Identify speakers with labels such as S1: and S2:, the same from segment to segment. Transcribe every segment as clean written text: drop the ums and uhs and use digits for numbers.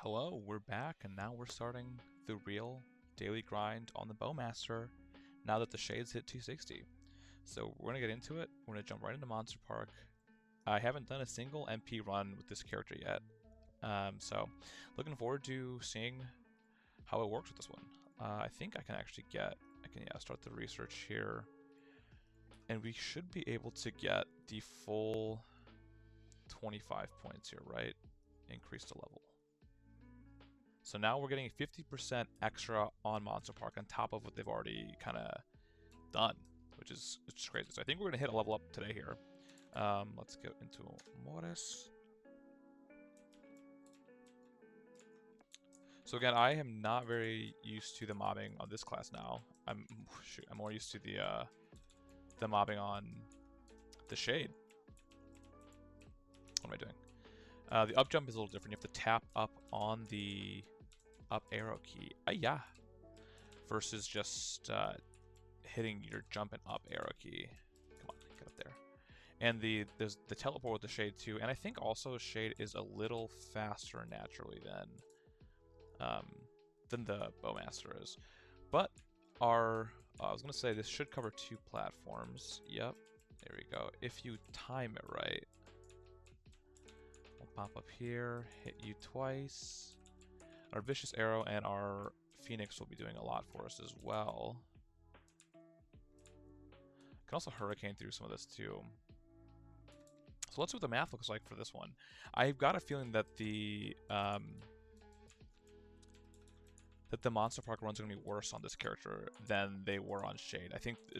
S1: Hello, we're back, and now we're starting the real daily grind on the Bowmaster now that the shades hit 260. So we're going to get into it. We're going to jump right into Monster Park. I haven't done a single MP run with this character yet, so looking forward to seeing how it works with this one. I think I can actually start the research here, and we should be able to get the full 25 points here, right? Increase the level. So now we're getting 50% extra on Monster Park on top of what they've already kind of done, which is crazy. So I think we're going to hit a level up today here. Let's go into Mortis. So again, I am not very used to the mobbing on this class now. I'm more used to the mobbing on the Shade. What am I doing? The up jump is a little different. You have to tap up on the up arrow key. Yeah. Versus just hitting your jump and up arrow key. Come on, get up there. And there's the teleport with the Shade too. And I think also Shade is a little faster naturally than the Bowmaster is. But I was gonna say this should cover 2 platforms. Yep. There we go. If you time it right. We'll pop up here, hit you twice. Our Vicious Arrow and our Phoenix will be doing a lot for us as well. Can also Hurricane through some of this too. So let's see what the math looks like for this one. I've got a feeling that the Monster Park runs are going to be worse on this character than they were on Shade. I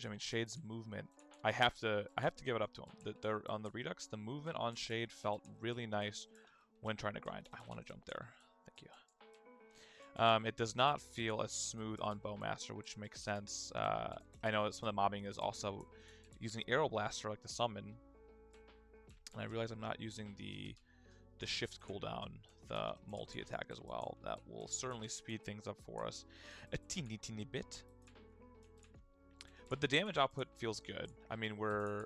S1: mean, Shade's movement, I have to give it up to him. On the Redux, the movement on Shade felt really nice when trying to grind. I want to jump there. Thank you. It does not feel as smooth on Bowmaster, which makes sense. I know that some of the mobbing is also using Arrow Blaster like the summon. And I realize I'm not using the shift cooldown, the multi-attack as well. That will certainly speed things up for us a teeny bit. But the damage output feels good. I mean, we're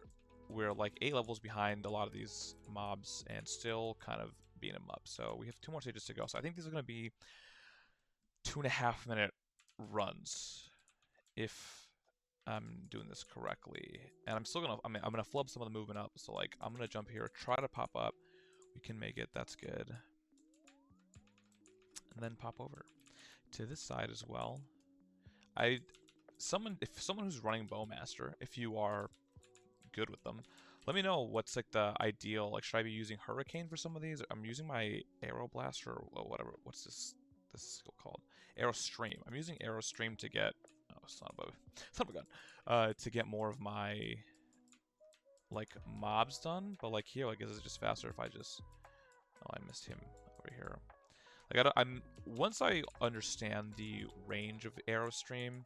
S1: like 8 levels behind a lot of these mobs and still kind of beating them up. So we have 2 more stages to go. So I think these are going to be 2.5-minute runs if I'm doing this correctly. And I'm still gonna, I'm gonna flub some of the movement up. So like, I'm gonna jump here, try to pop up. We can make it, that's good. And then pop over to this side as well. If someone who's running Bowmaster, if you are good with them, let me know what's like the ideal, like should I be using Hurricane for some of these? I'm using my Arrow Blaster or whatever, what's this skill called? Arrow Stream. I'm using Arrow Stream to get, oh, it's not a gun, to get more of my like mobs done, but like here, like, is it just faster if I just, oh, I missed him over here. Like, once I understand the range of Arrow Stream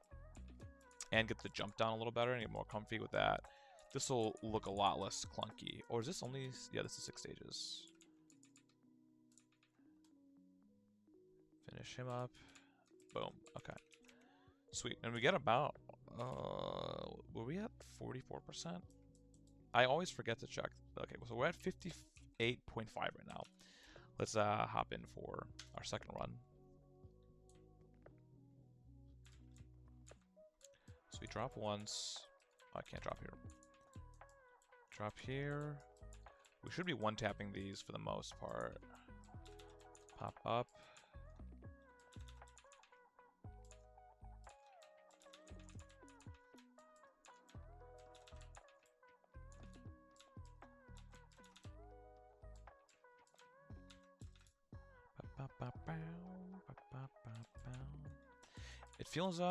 S1: and get the jump down a little better and get more comfy with that, this will look a lot less clunky. Or is this only, yeah, this is 6 stages. Finish him up. Boom. Okay. Sweet. And we get about, were we at 44%? I always forget to check. Okay, so we're at 58.5 right now. Let's hop in for our second run. So we drop once. Oh, I can't drop here. Drop here. We should be one-tapping these for the most part. Pop up. It feels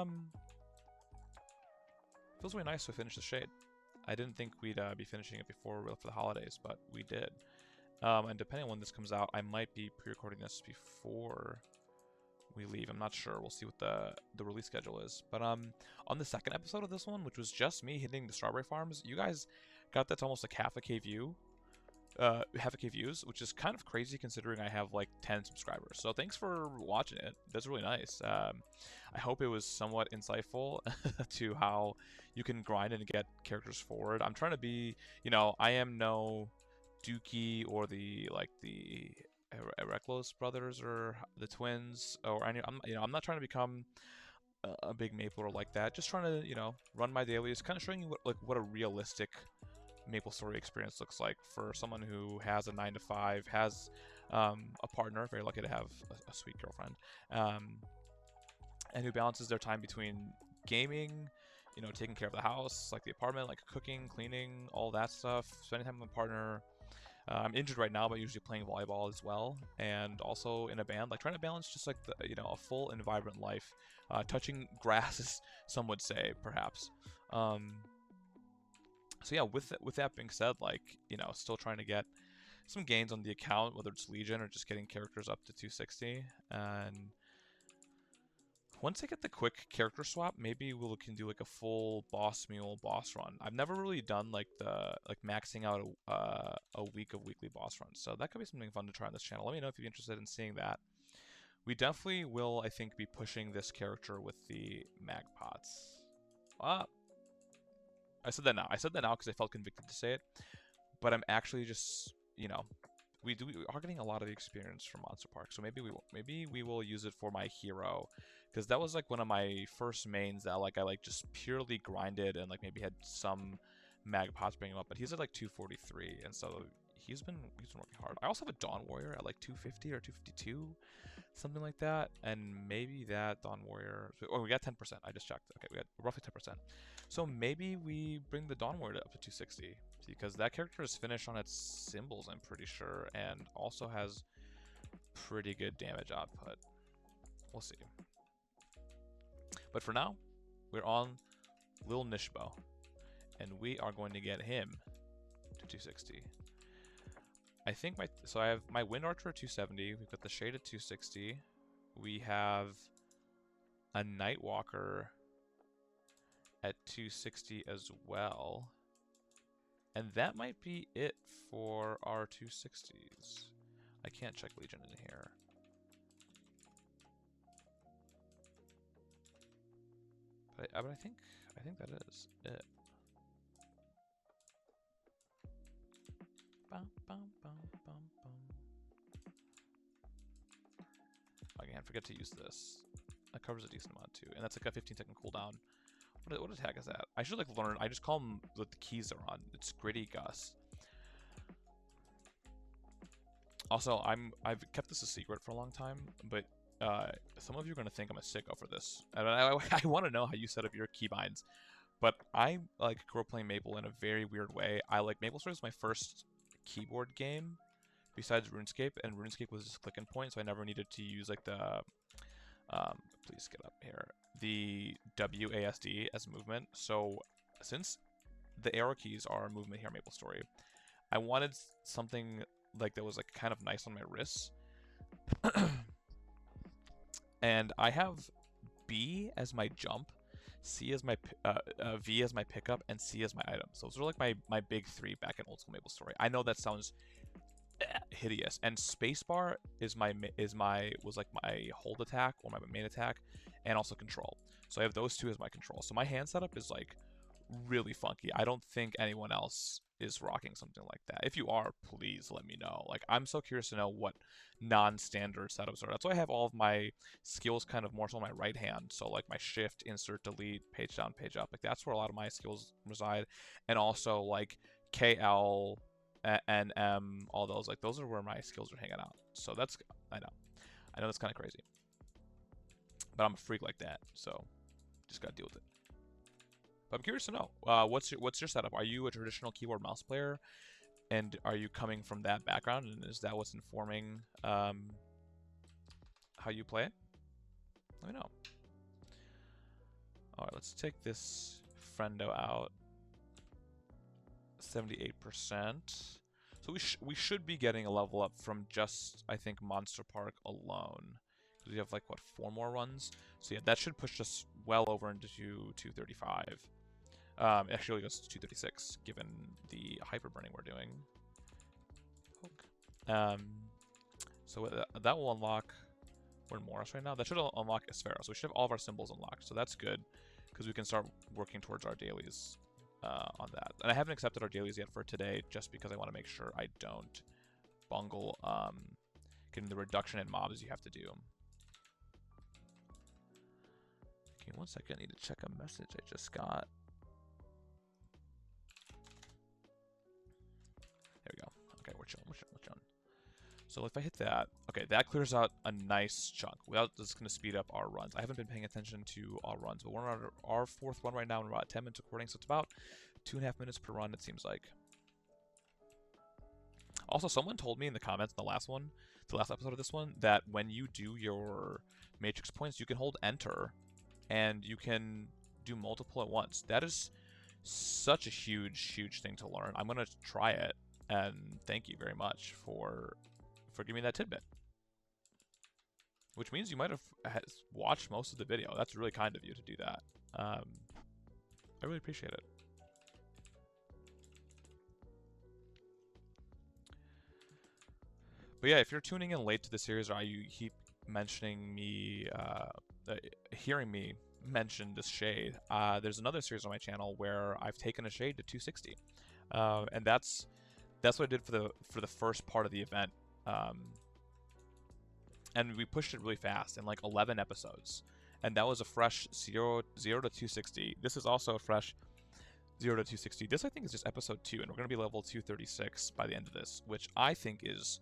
S1: really nice to finish the Shade. I didn't think we'd be finishing it for the holidays, but we did. And depending on when this comes out, I might be pre-recording this before we leave. I'm not sure. We'll see what the release schedule is. But on the second episode of this one, which was just me hitting the strawberry farms, you guys got that to almost like half a K views, which is kind of crazy considering I have like 10 subscribers. So thanks for watching it. That's really nice. I hope it was somewhat insightful to how you can grind and get characters forward. I'm trying to be, I am no Dookie or the Ereklos brothers or the twins or any. I'm not trying to become a big Mapler like that. Just trying to run my dailies, kind of showing you what a realistic Maplestory experience looks like for someone who has a 9 to 5, has a partner, very lucky to have a sweet girlfriend, and who balances their time between gaming, taking care of the house, like the apartment, like cooking, cleaning, all that stuff, spending time with my partner. I'm injured right now, but usually playing volleyball as well, and also in a band, like trying to balance just like a full and vibrant life, touching grass, as some would say, perhaps. So yeah, with that being said, like still trying to get some gains on the account, whether it's Legion or just getting characters up to 260, and once I get the quick character swap, maybe we can do like a full boss mule boss run. I've never really done like maxing out a week of weekly boss runs, so that could be something fun to try on this channel. Let me know if you're interested in seeing that. We definitely will, I think, be pushing this character with the mag pots. I said that now. I said that now because I felt convicted to say it, but I'm actually just we are getting a lot of the experience from Monster Park, so maybe we will use it for my hero, because that was like one of my first mains that I just purely grinded and like maybe had some mag pots bring him up, but he's at like 243, and so he's been working hard. I also have a Dawn Warrior at like 250 or 252, something like that, and maybe that Dawn Warrior. Oh, we got 10%. I just checked. Okay, we got roughly 10%. So maybe we bring the Dawn Warrior up to 260, because that character is finished on its symbols, I'm pretty sure, and also has pretty good damage output. We'll see. But for now, we're on Lil Nishbo, and we are going to get him to 260. I think so I have my Wind Archer at 270, we've got the Shade at 260, we have a Nightwalker at 260 as well. And that might be it for our 260s. I can't check Legion in here. But I think that is it. Bum, bum, bum, bum, bum. Again, forget to use this. That covers a decent amount too, and that's like a 15-second cooldown. What attack is that? I should like learn. I just call them what the keys are on. It's Gritty Gus. Also, I've kept this a secret for a long time, but some of you are gonna think I'm a sicko for this, and I want to know how you set up your keybinds. But I grew up playing Maple in a very weird way. Maplestory was my first keyboard game besides RuneScape, and RuneScape was just click and point, so I never needed to use like the please get up here, the WASD as movement. So since the arrow keys are movement here in Maplestory, I wanted something like that was like kind of nice on my wrists. And I have B as my jump, C as my V as my pickup, and C as my items. Those are like my big three back in old school Maplestory. I know that sounds hideous, and spacebar was like my hold attack or my main attack, and also control. So I have those two as my control. So my hand setup is like really funky. I don't think anyone else is rocking something like that. If you are, please let me know. Like, I'm so curious to know what non-standard setups are. That's why I have all of my skills kind of more so on my right hand. So like my shift, insert, delete, page down, page up. Like that's where a lot of my skills reside. And also like KL, NM, all those. Like those are where my skills are hanging out. So that's, I know that's kind of crazy. But I'm a freak like that. So just gotta deal with it. But I'm curious to know, what's your setup? Are you a traditional keyboard mouse player, and are you coming from that background, and is that what's informing how you play it? Let me know. All right, let's take this friendo out. 78%. So we should be getting a level up from just, I think, Monster Park alone. Because we have like what, 4 more runs. So yeah, that should push us well over into 235. Actually, it goes to 236, given the hyperburning we're doing. So that will unlock. We're in Morris right now. That should unlock Asphero. So we should have all of our symbols unlocked. So that's good, because we can start working towards our dailies on that. And I haven't accepted our dailies yet for today, just because I want to make sure I don't bungle getting the reduction in mobs you have to do. Okay, 1 second. I need to check a message I just got. There we go. Okay, we're chilling. So if I hit that, okay, that clears out a nice chunk. Without this is going to speed up our runs. I haven't been paying attention to our runs, but we're on our 4th run right now, and we're about 10 minutes recording, so it's about 2.5 minutes per run, it seems like. Also, someone told me in the comments in the last episode of this one, that when you do your matrix points, you can hold enter, and you can do multiple at once. That is such a huge thing to learn. I'm going to try it, and thank you very much for giving me that tidbit. Which means you might have watched most of the video. That's really kind of you to do that. I really appreciate it. But yeah, if you're tuning in late to the series, or you keep mentioning me, hearing me mention this shade, there's another series on my channel where I've taken a shade to 260, and that's what I did for the first part of the event. And we pushed it really fast in like 11 episodes, and that was a fresh 0 to 260. This is also a fresh 0 to 260. This I think is just episode 2, and we're gonna be level 236 by the end of this, which I think is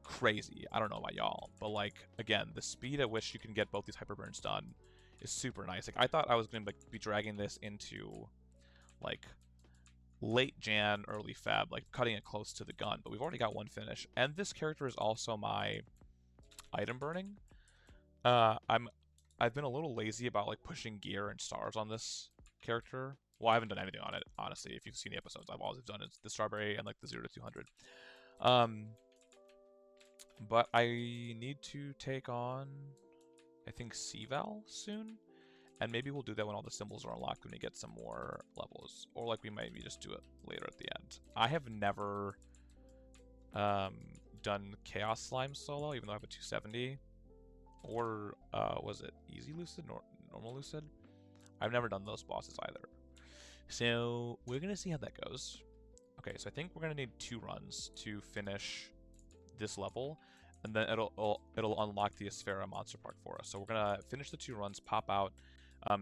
S1: crazy. I don't know about y'all, but like again, the speed at which you can get both these hyperburns done is super nice. Like I thought I was gonna be dragging this into like late Jan, early Feb, like cutting it close to the gun, but we've already got one finish. And this character is also my item burning. I've been a little lazy about like pushing gear and stars on this character. Well, I haven't done anything on it, honestly. If you've seen the episodes, I've always done it, the strawberry and like the 0 to 200. But I need to take on, I think, C-Val soon. And maybe we'll do that when all the symbols are unlocked, when we get some more levels. Or like we maybe just do it later at the end. I have never done Chaos Slime solo, even though I have a 270. Or was it Easy Lucid, Normal Lucid? I've never done those bosses either. So we're going to see how that goes. Okay, so I think we're going to need 2 runs to finish this level. And then it'll unlock the Asphera Monster Park for us. So we're going to finish the 2 runs, pop out,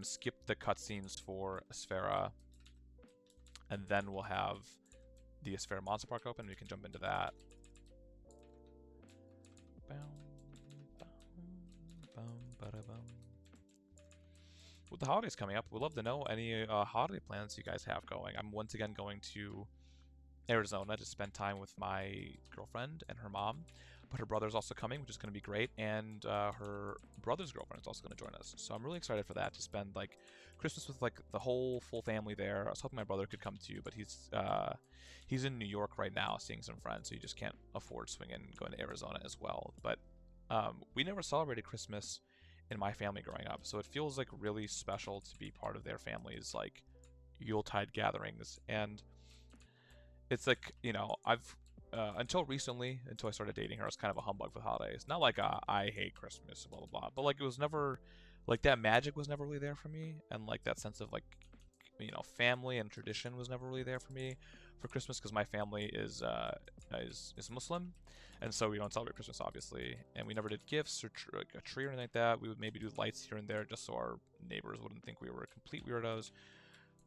S1: skip the cutscenes for Asphera, and then we'll have the Asphera Monster Park open, and we can jump into that. With the holidays coming up, we'd love to know any holiday plans you guys have going. I'm once again going to Arizona to spend time with my girlfriend and her mom, but her brother's also coming, which is going to be great, and her brother's girlfriend is also going to join us. So I'm really excited for that, to spend like Christmas with like the whole full family there. I was hoping my brother could come too, but he's in New York right now seeing some friends, so he just can't afford swinging and going to Arizona as well. But we never celebrated Christmas in my family growing up, so it feels like really special to be part of their family's like Yuletide gatherings. And it's like, you know, I've until recently, until I started dating her, I was kind of a humbug for holidays. Not like I hate Christmas, blah blah blah, but like it was never like that magic was never really there for me, and like that sense of like, you know, family and tradition was never really there for me for Christmas, because my family is Muslim, and so we don't celebrate Christmas obviously, and we never did gifts or like a tree or anything like that. We would maybe do lights here and there just so our neighbors wouldn't think we were complete weirdos,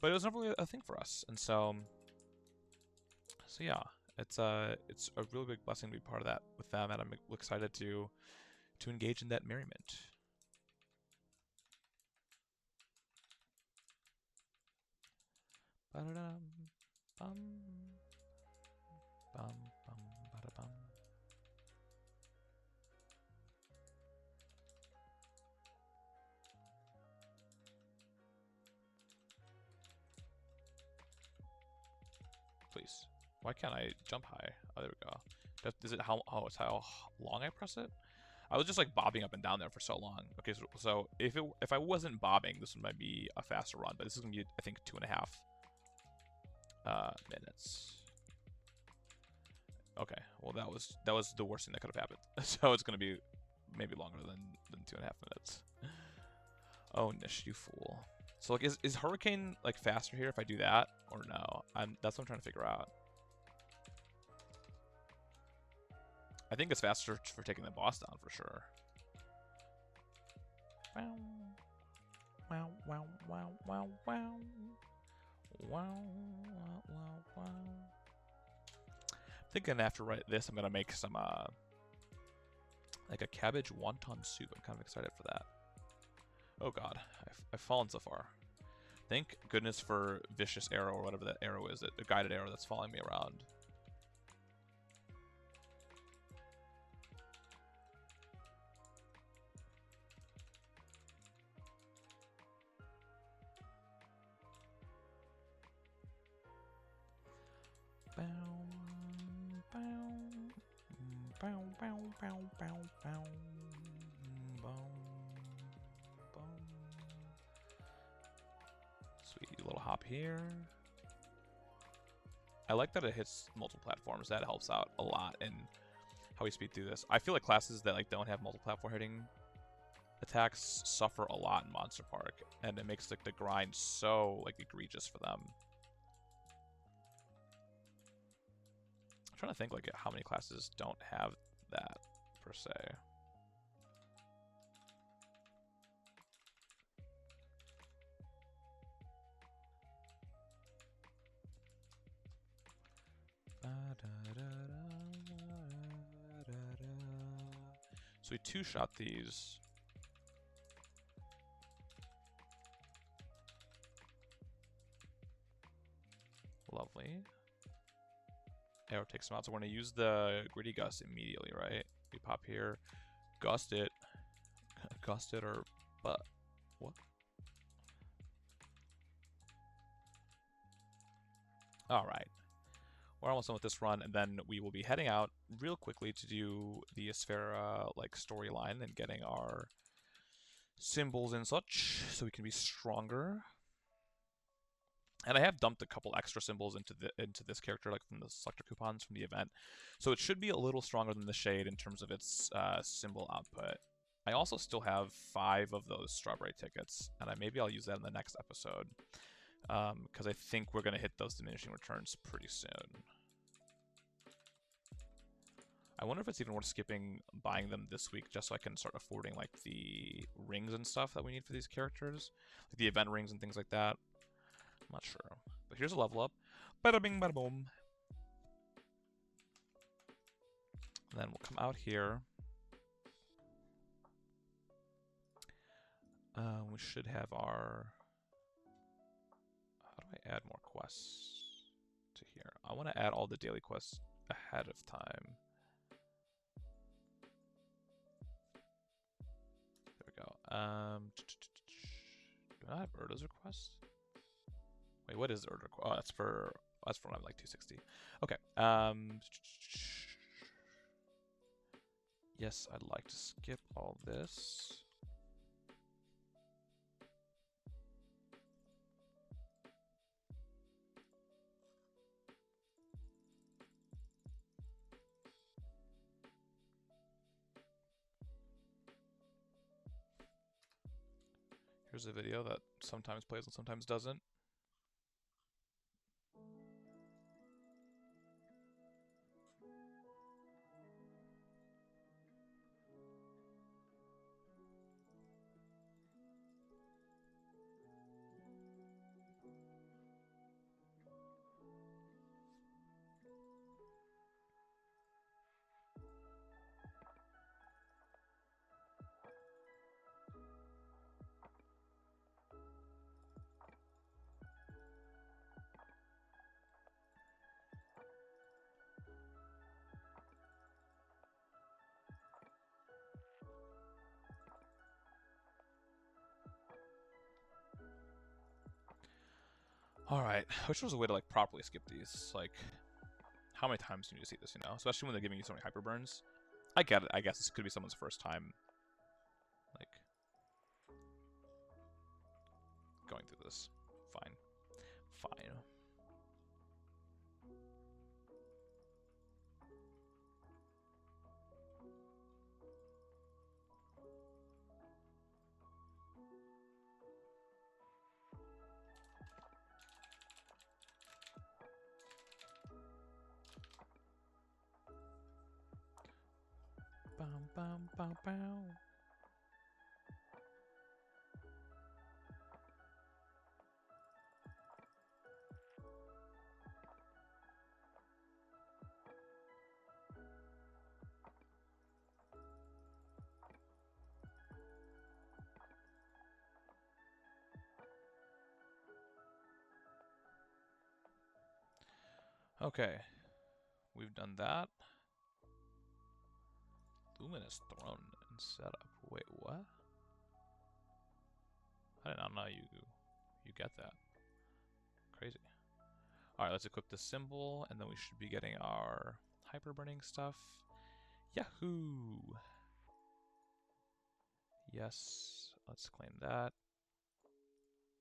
S1: but it was never really a thing for us. And so yeah, it's a really big blessing to be part of that with them, and I'm excited to engage in that merriment. Please. Why can't I jump high? Oh, there we go. Is it how? Oh, it's how long I press it. I was just like bobbing up and down there for so long. Okay, so if I wasn't bobbing, this one might be a faster run, but this is gonna be, I think, 2.5 minutes. Okay, well that was the worst thing that could have happened. So it's gonna be maybe longer than 2.5 minutes. Oh, Nish, you fool. So like, is Hurricane like faster here if I do that or no? That's what I'm trying to figure out. I think it's faster for taking the boss down for sure. Wow. Wow, wow, wow, wow, wow. Wow, wow, wow, wow. Thinking after this, I'm gonna make some like a cabbage wonton soup. I'm kind of excited for that. Oh god, I've fallen so far. Thank goodness for vicious arrow or whatever that arrow is, the guided arrow that's following me around. Sweet little hop here. I like that it hits multiple platforms. That helps out a lot in how we speed through this. I feel like classes that like don't have multiple platform hitting attacks suffer a lot in Monster Park, and it makes like the grind so like egregious for them. I'm trying to think like how many classes don't have that per se. So we two-shot these. Lovely. Arrow takes them out, so we're going to use the Gritty Gust immediately, right? We pop here, gust it, gust it, or but what? All right, we're almost done with this run, and then we will be heading out real quickly to do the Asphera like storyline and getting our symbols and such, so we can be stronger. And I have dumped a couple extra symbols into this character, like from the selector coupons from the event. So it should be a little stronger than the Shade in terms of its symbol output. I also still have 5 of those strawberry tickets, and maybe I'll use that in the next episode. Because I think we're going to hit those diminishing returns pretty soon. I wonder if it's even worth skipping buying them this week just so I can start affording like the rings and stuff that we need for these characters. Like the event rings and things like that. I'm not sure. But here's a level up. Bada bing, bada boom. And then we'll come out here. We should have our... How do I add more quests to here? I want to add all the daily quests ahead of time. There we go. Do I have Urda's request? Wait, what is Urda? Oh, that's for when I'm like 260. Okay. Yes, I'd like to skip all this. Here's a video that sometimes plays and sometimes doesn't. Alright, which was a way to like properly skip these? Like, how many times do you need to see this, you know? Especially when they're giving you so many hyperburns. I get it, I guess this could be someone's first time, like, going through this. Fine. Fine. bum, bum, bum. Okay, we've done that. Luminous Throne and setup. Wait, what? I did not know you get that. Crazy. Alright, let's equip the symbol, and then we should be getting our hyperburning stuff. Yahoo! Yes, let's claim that.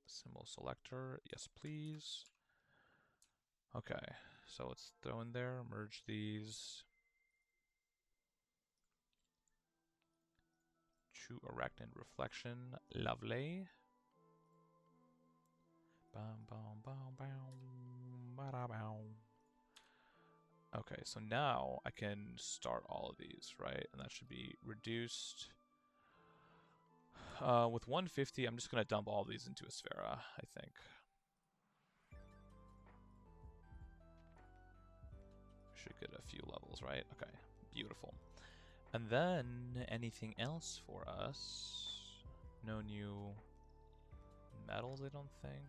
S1: Symbol selector, yes please. Okay, so let's throw in there, merge these. True Arachnid Reflection, lovely. Bum, bum, bum, bum, ba-da, bum. Okay, so now I can start all of these, right? And that should be reduced. With 150, I'm just going to dump all of these into a Sphera, I think. Should get a few levels, right? Okay, beautiful. And then anything else for us? No new metals, I don't think.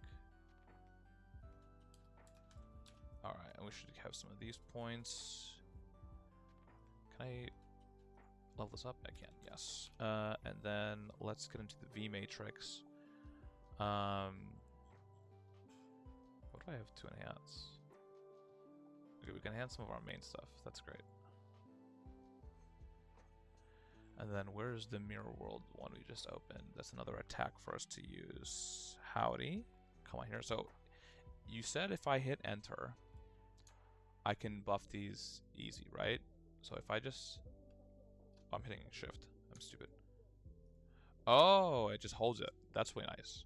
S1: Alright, and we should have some of these points. Can I level this up? I can, yes. And then let's get into the V matrix. What do I have to enhance? Okay, we can enhance some of our main stuff. That's great. And then where's the mirror world one we just opened? That's another attack for us to use. Howdy. Come on here. So you said if I hit enter, I can buff these easy, right? So if I just... Oh, I'm hitting shift. I'm stupid. Oh, it just holds it. That's really nice.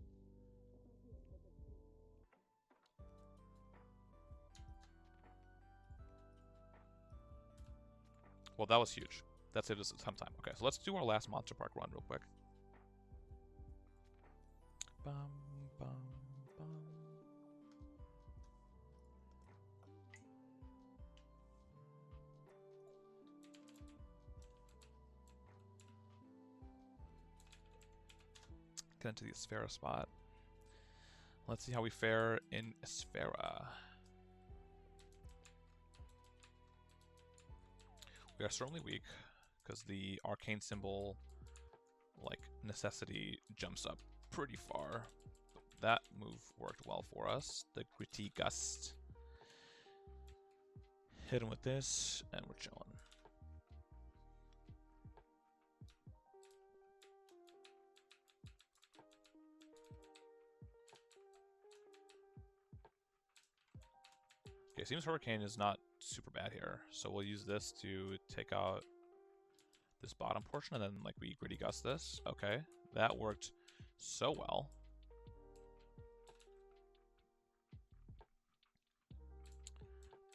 S1: Well, that was huge. That saved us some time. Okay, so let's do our last Monster Park run real quick. Bum, bum, bum. Get into the Sphera spot. Let's see how we fare in Sphera. We are certainly weak, because the arcane symbol, like, necessity jumps up pretty far. But that move worked well for us. The Gritty Gust. Hit him with this, and we're chilling. Okay, seems Hurricane is not super bad here, so we'll use this to take out this bottom portion, and then like we Gritty Gust this. Okay, that worked so well.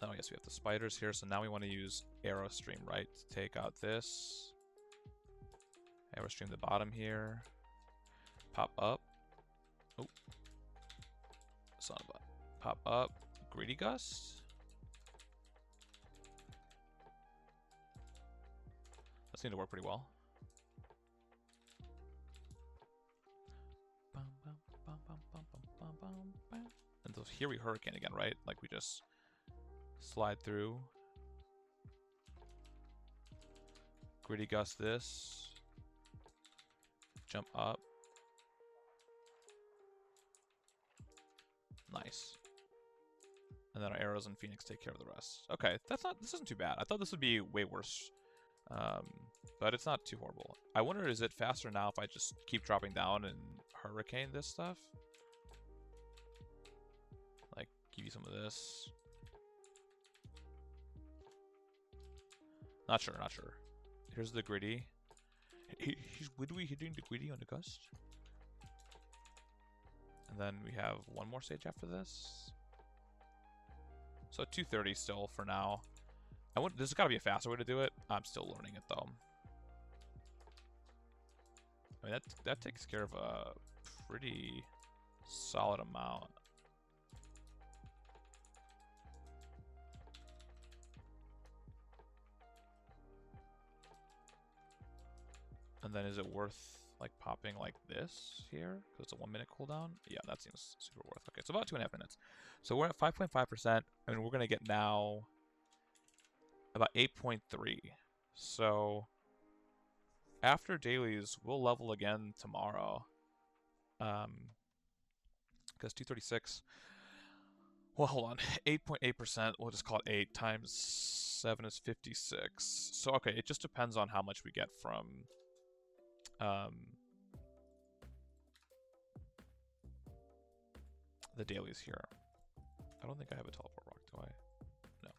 S1: Then I guess we have the spiders here, so now we want to use Arrow Stream, right? To take out this. Arrow Stream the bottom here. Pop up. Oh. Son of a. Pop up. Gritty Gust. That seemed to work pretty well. And so here we Hurricane again, right? Like we just slide through. Gritty Gust this. Jump up. Nice. And then our arrows and Phoenix take care of the rest. Okay, this isn't too bad. I thought this would be way worse. But it's not too horrible. I wonder, is it faster now if I just keep dropping down and Hurricane this stuff? Like, give you some of this. Not sure, not sure. Here's the Gritty. He's widowy hitting the Gritty on the Gust. And then we have one more stage after this. So 230 still for now. This has got to be a faster way to do it. I'm still learning it though. mean, that takes care of a pretty solid amount. And then is it worth like popping like this here? Because it's a 1 minute cooldown? Yeah, that seems super worth. Okay, so about 2.5 minutes. So we're at 5.5%. I mean, we're going to get now about 8.3. So after dailies, we'll level again tomorrow. Because 236. Well, hold on. 8.8%. We'll just call it 8 times 7 is 56. So, okay, it just depends on how much we get from the dailies here. I don't think I have a teleport rock, do I? No.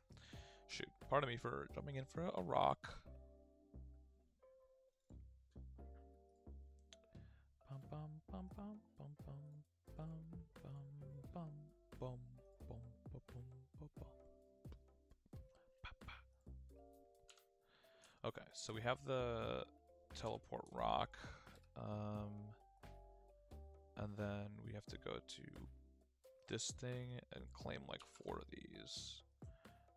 S1: Shoot. Pardon me for jumping in for a rock. Bum bum bum bum bum bum bum bum bum bum bum bum bum bum. Okay, so we have the teleport rock, and then we have to go to this thing and claim like 4 of these,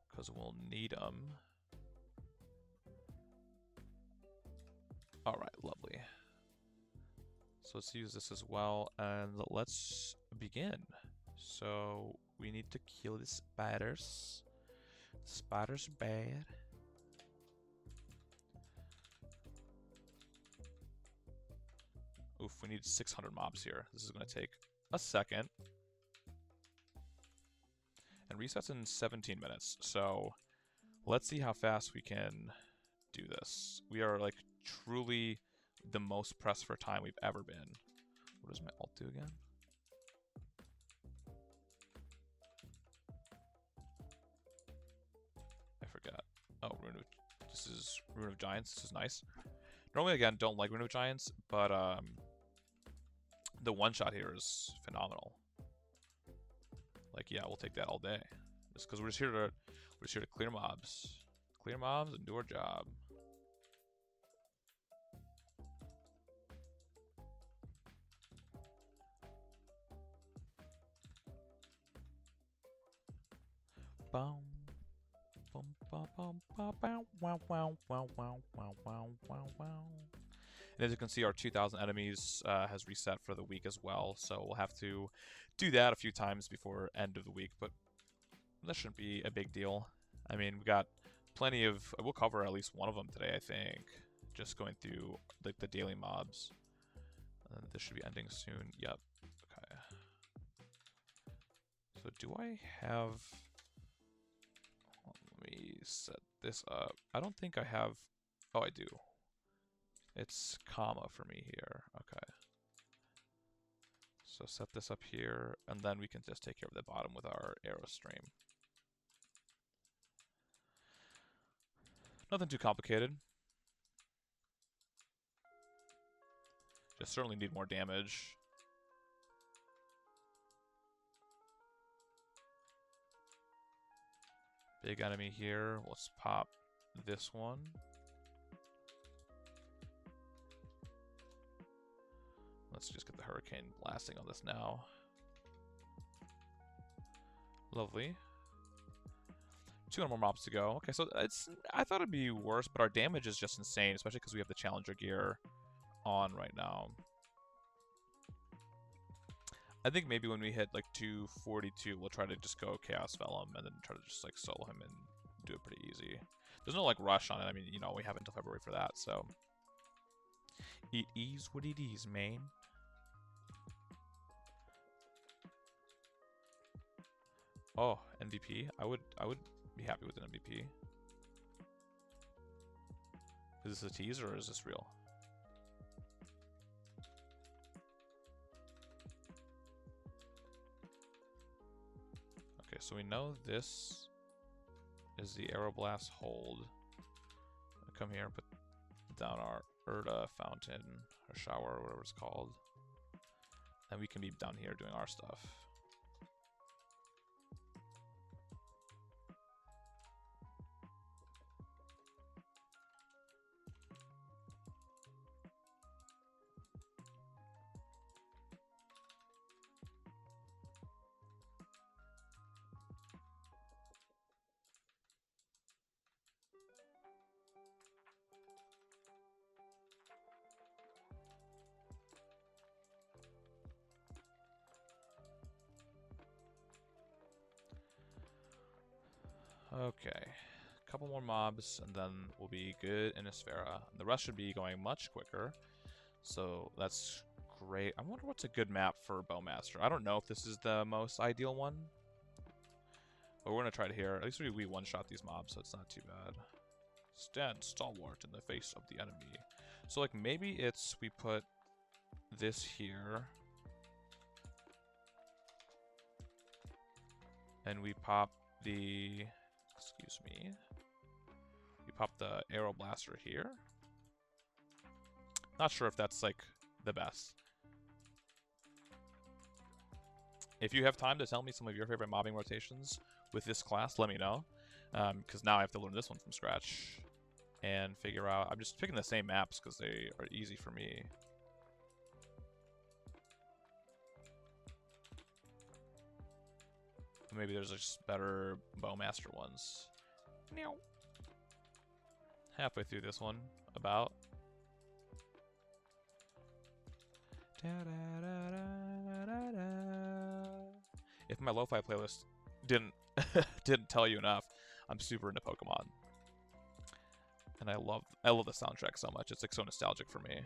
S1: because we'll need them. Alright, lovely. So let's use this as well, and let's begin. So we need to kill the spiders. Spiders are bad. Oof, we need 600 mobs here. This is going to take a second. And resets in 17 minutes. So let's see how fast we can do this. We are like truly the most pressed for time we've ever been. What does my ult do again? I forgot. Oh, this is Rune of Giants. This is nice. Normally, again, don't like Rune of Giants, but the one-shot here is phenomenal. Like, yeah, we'll take that all day. Just because we're just here to clear mobs. Clear mobs and do our job. Boom. Bum, bum, bum, bum, bum, wow, wow, wow, wow, wow, wow, wow, wow. And as you can see, our 2,000 enemies has reset for the week as well, so we'll have to do that a few times before end of the week, but that shouldn't be a big deal. I mean, we got plenty of... We'll cover at least one of them today, I think. Just going through like the daily mobs. This should be ending soon. Yep. Okay. So do I have... Let me set this up. I don't think I have... Oh, I do. It's comma for me here. Okay. So set this up here, and then we can just take care of the bottom with our arrow stream. Nothing too complicated. Just certainly need more damage. Big enemy here. Let's pop this one. Let's just get the hurricane blasting on this now. Lovely. 200 more mobs to go. Okay, so I thought it'd be worse, but our damage is just insane, especially because we have the Challenger gear on right now. I think maybe when we hit like 242, we'll try to just go Chaos Vellum and then try to just like solo him and do it pretty easy. There's no like rush on it. I mean, you know, we have until February for that, so it is what it is, man. Oh, MVP. I would be happy with an MVP. Is this a tease or is this real? Okay, so we know this is the Aeroblast hold. I'll come here and put down our Erda fountain, or shower, or whatever it's called. And we can be down here doing our stuff. Okay, a couple more mobs, and then we'll be good in Isfera. The rest should be going much quicker, so that's great. I wonder what's a good map for Bowmaster. I don't know if this is the most ideal one, but we're gonna try it here. At least we one-shot these mobs, so it's not too bad. Stand stalwart in the face of the enemy. So like maybe it's we put this here, and we pop the, excuse me, we pop the arrow blaster here. Not sure if that's like the best. If you have time to tell me some of your favorite mobbing rotations with this class, let me know. Because now I have to learn this one from scratch and figure out. I'm just picking the same maps because they are easy for me. Maybe there's just better Bowmaster ones. Meow. Halfway through this one, about. If my lo-fi playlist didn't tell you enough, I'm super into Pokemon, and I love the soundtrack so much. It's like so nostalgic for me.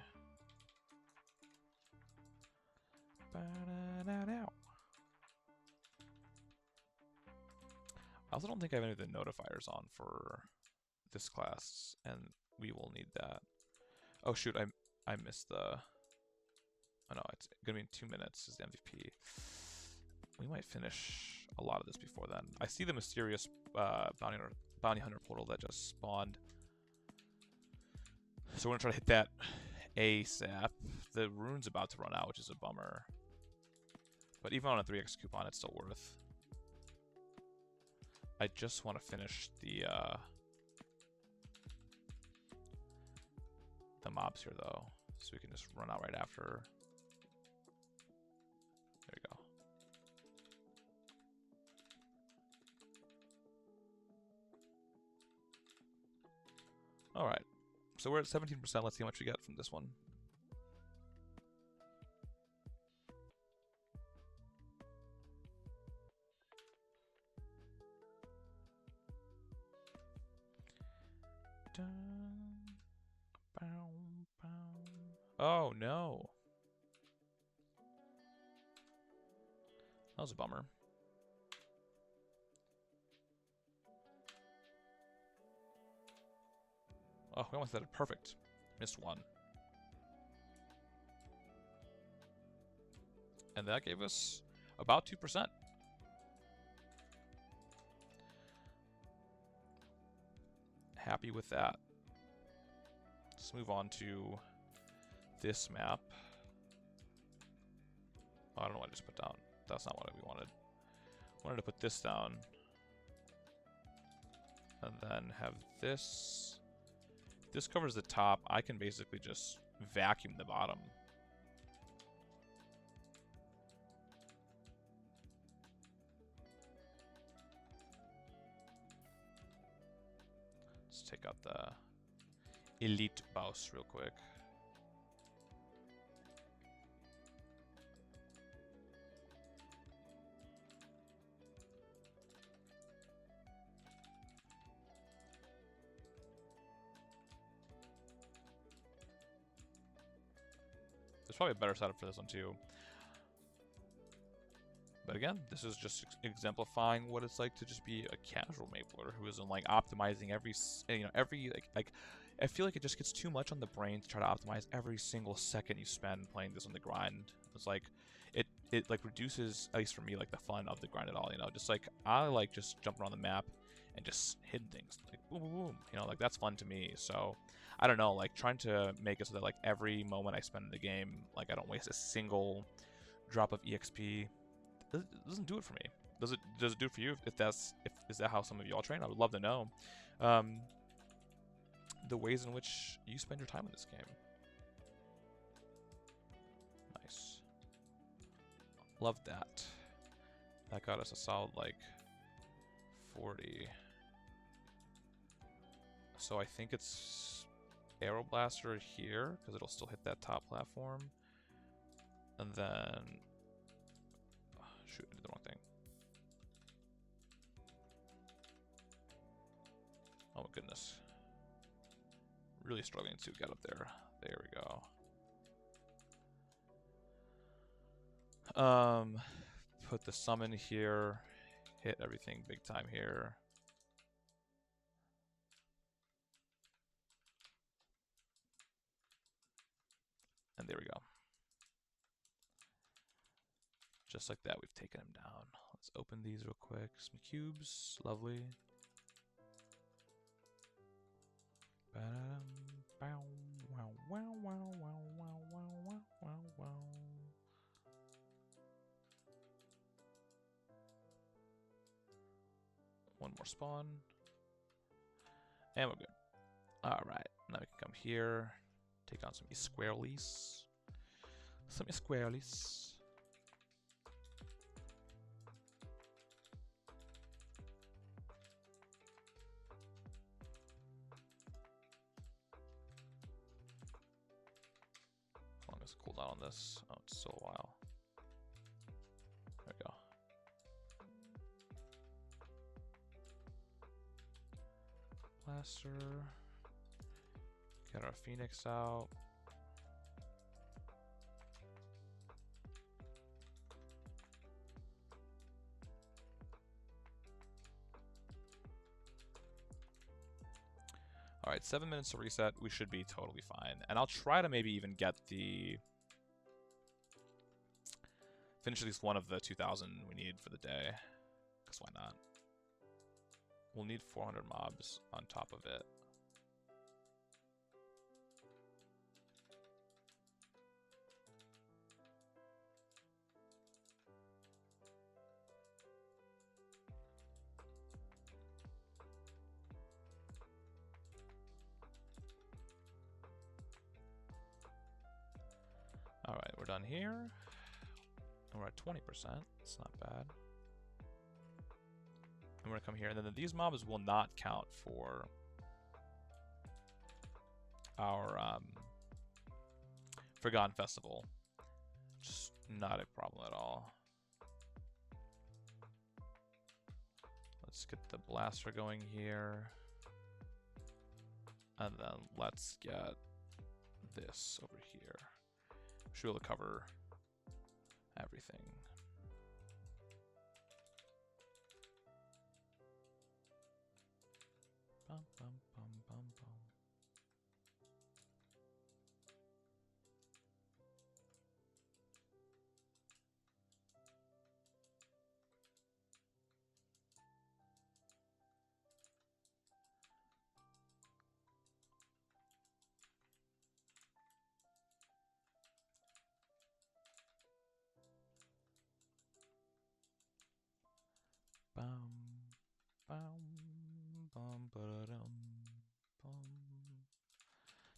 S1: I also don't think I have any of the notifiers on for this class, and we will need that. Oh shoot, I missed the. Oh no, it's gonna be in 2 minutes is the MVP. We might finish a lot of this before then. I see the mysterious bounty hunter portal that just spawned. So we're gonna try to hit that ASAP. The rune's about to run out, which is a bummer. But even on a 3x coupon, it's still worth. I just want to finish the mobs here though, so we can just run out right after. There we go. All right, so we're at 17%. Let's see how much we get from this one. Oh no. That was a bummer. Oh, we almost had it perfect. Missed one. And that gave us about 2%. Happy with that. Let's move on to this map. Oh, I don't know what I just put down. That's not what we wanted. Wanted to put this down. And then have this. This covers the top. I can basically just vacuum the bottom. Let's take out the elite boss real quick. There's probably a better setup for this one too. But again, this is just exemplifying what it's like to just be a casual Mapler who isn't like optimizing every like I feel like it just gets too much on the brain to try to optimize every single second you spend playing this on the grind. It's like it like reduces, at least for me, like the fun of the grind at all, you know. Just like I like just jumping around the map and just hitting things like boom boom boom, you know, like that's fun to me. So I don't know, like trying to make it so that like every moment I spend in the game, like I don't waste a single drop of EXP. It doesn't do it for me. Does it do it for you? If is that how some of y'all train? I would love to know the ways in which you spend your time in this game. Nice. Love that. That got us a solid like 40. So I think it's Arrow Blaster here because it'll still hit that top platform, and then shoot, I did the wrong thing. Oh my goodness. Really struggling to get up there. There we go. Put the summon here. Hit everything big time here. And there we go. Just like that, we've taken him down. Let's open these real quick. Some cubes. Lovely. One more spawn. And we're good. Alright, now we can come here. Take on some squirrelies. Some squirrelies. How long is the cooldown on this? Oh, it's still a while. There we go. Blaster. Get our Phoenix out. Alright, 7 minutes to reset. We should be totally fine. And I'll try to maybe even get the... finish at least one of the 2,000 we need for the day. Because why not? We'll need 400 mobs on top of it. Alright, we're done here. And we're at 20%. It's not bad. And we're going to come here. And then these mobs will not count for our Forgotten Festival. Just not a problem at all. Let's get the blaster going here. And then let's get this over here. Should be able to cover everything. Bum, bum, bum, bum, bum.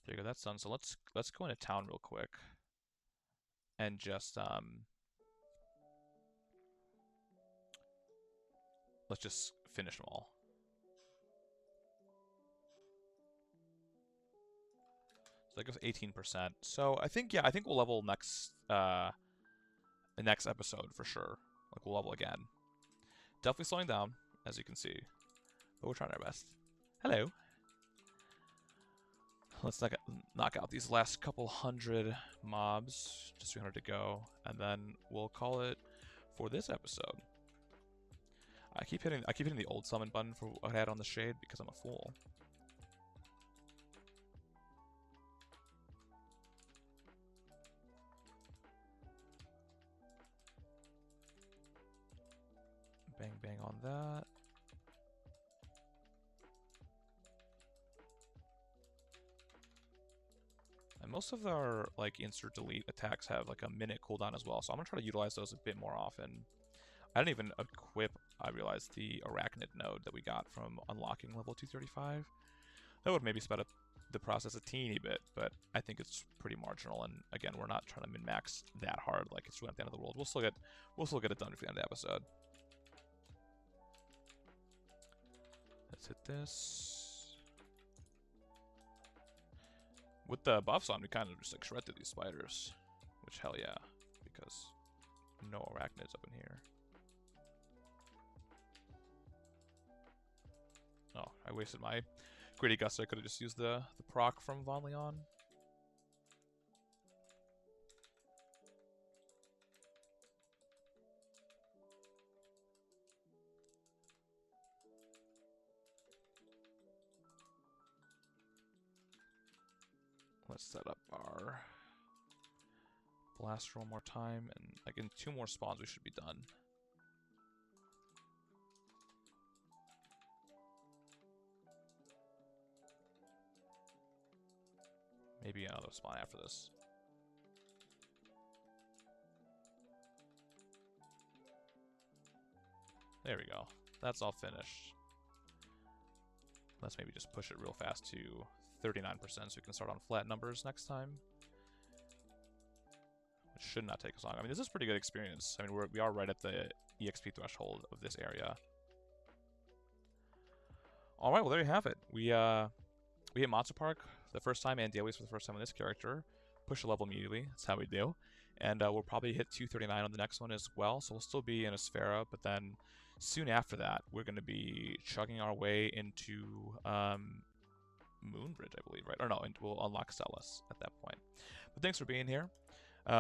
S1: There you go, that's done. So let's go into town real quick and just let's just finish them all. So that goes 18%. So I think we'll level next the next episode for sure. Like we'll level again. Definitely slowing down, as you can see. But we're trying our best. Hello. Let's knock out these last couple hundred mobs. Just 300 to go. And then we'll call it for this episode. I keep hitting the old summon button for what I had on the shade because I'm a fool. Bang bang on that. And most of our like insert delete attacks have like a minute cooldown as well, so I'm gonna try to utilize those a bit more often. I didn't even equip, I realized, the arachnid node that we got from unlocking level 235. That would maybe sped up the process a teeny bit, but I think it's pretty marginal. And again, we're not trying to min-max that hard, like it's really at the end of the world. We'll still get it done for the end of the episode. Let's hit this. With the buffs on, we kind of just like shred through these spiders. Which, hell yeah, because no arachnids up in here. Oh, I wasted my Greedy Gust. I could have just used the proc from Von Leon. Let's set up our Blaster one more time, and like in 2 more spawns we should be done. Maybe another spawn after this. There we go. That's all finished. Let's maybe just push it real fast to 39% so we can start on flat numbers next time. It should not take us long. I mean, this is a pretty good experience. I mean, we are right at the EXP threshold of this area. All right, well, there you have it. We hit Monster Park the first time and dailies for the first time on this character. Push a level immediately. That's how we do. And we'll probably hit 239 on the next one as well. So we'll still be in a Sphera, but then soon after that, we're going to be chugging our way into Moonbridge, I believe, right? Or no, we'll unlock Celis at that point. But thanks for being here.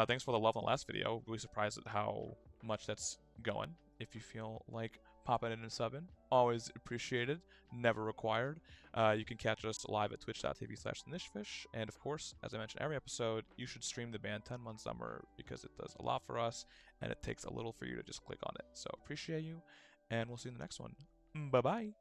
S1: Thanks for the love in the last video. Really surprised at how much that's going. If you feel like popping in and subbing, always appreciated, never required. You can catch us live at twitch.tv/thenishfish. And of course, as I mentioned every episode, you should stream the band 10 Month Summer because it does a lot for us and it takes a little for you to just click on it. So appreciate you, and we'll see you in the next one. Bye-bye.